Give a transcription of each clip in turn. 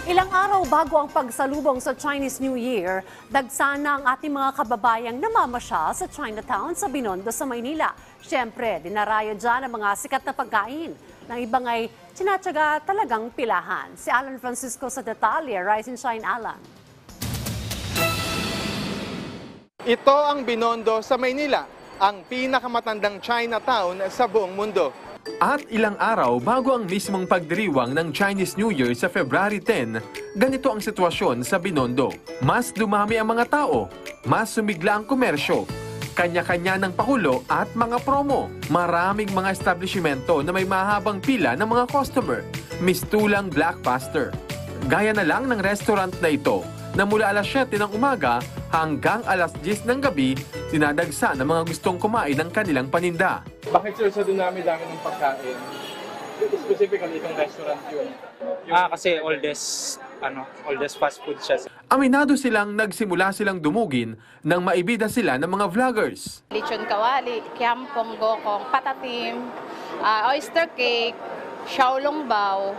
Ilang araw bago ang pagsalubong sa Chinese New Year, dagsana ang ating mga kababayang namamasyal sa Chinatown sa Binondo sa Maynila. Siyempre, dinarayo dyan ang mga sikat na pagkain. Ng ibang ay tinatsaga talagang pilahan. Si Alan Francisco sa detalye. Rise and shine, Alan. Ito ang Binondo sa Maynila, ang pinakamatandang Chinatown sa buong mundo. At ilang araw bago ang mismong pagdiriwang ng Chinese New Year sa February 10, ganito ang sitwasyon sa Binondo. Mas dumami ang mga tao, mas sumigla ang komersyo, kanya-kanya ng pakulo at mga promo. Maraming mga establishmento na may mahabang pila ng mga customer, mistulang blockbuster. Gaya na lang ng restaurant na ito na mula alas 7 ng umaga hanggang alas 10 ng gabi, dinadagsa ng mga gustong kumain ng kanilang paninda. Bakit sir sa dami ng pagkain? Specifically itong restaurant yun. Kasi oldest fast food siya. Aminado silang nagsimula silang dumugin nang maibida sila ng mga vloggers. Lechon kawali, kiampong, gokong, patatim, oyster cake, xiaolong bao,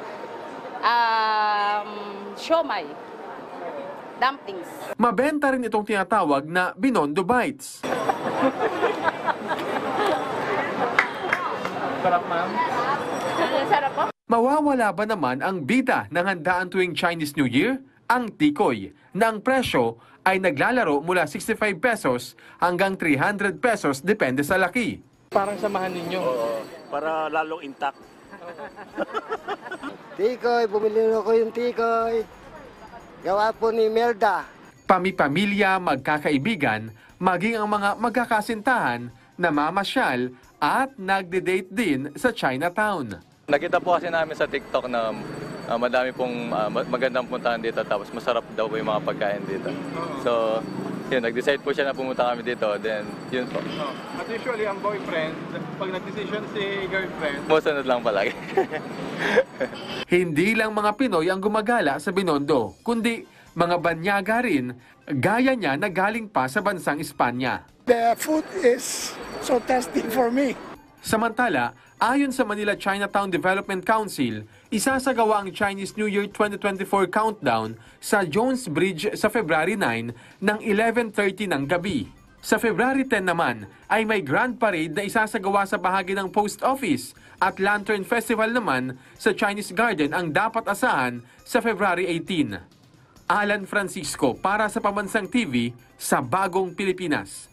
siomai, dumplings. Mabenta rin itong tinatawag na Binondo Bites. Sarap ma'am. Sarap po. Mawawala ba naman ang bida ng handaan tuwing Chinese New Year? Ang tikoy, na ang presyo ay naglalaro mula 65 pesos hanggang 300 pesos depende sa laki. Parang samahan ninyo. Oo, para lalong intact. Tikoy, bumili ko yung tikoy. Gawa po ni Melda. Pami-pamilya, magkakaibigan, maging ang mga magkakasintahan, namamasyal at nagde-date din sa Chinatown. Nakita po kasi namin sa TikTok na madami pong magandang puntahan dito tapos masarap daw po yung mga pagkain dito. So, yun, nag-decide po siya na pumunta kami dito, then yun po. At usually ang boyfriend, pag nag-decision si girlfriend, Musunod lang palagi. Hindi lang mga Pinoy ang gumagala sa Binondo, kundi mga banyaga rin, gaya niya na galing pa sa bansang Espanya. The food is so tasty for me. Samantala, ayon sa Manila Chinatown Development Council, isasagawa ang Chinese New Year 2024 countdown sa Jones Bridge sa February 9 ng 11:30 ng gabi. Sa February 10 naman ay may grand parade na isasagawa sa bahagi ng post office at Lantern Festival naman sa Chinese Garden ang dapat asahan sa February 18. Alan Francisco para sa Pambansang TV sa Bagong Pilipinas.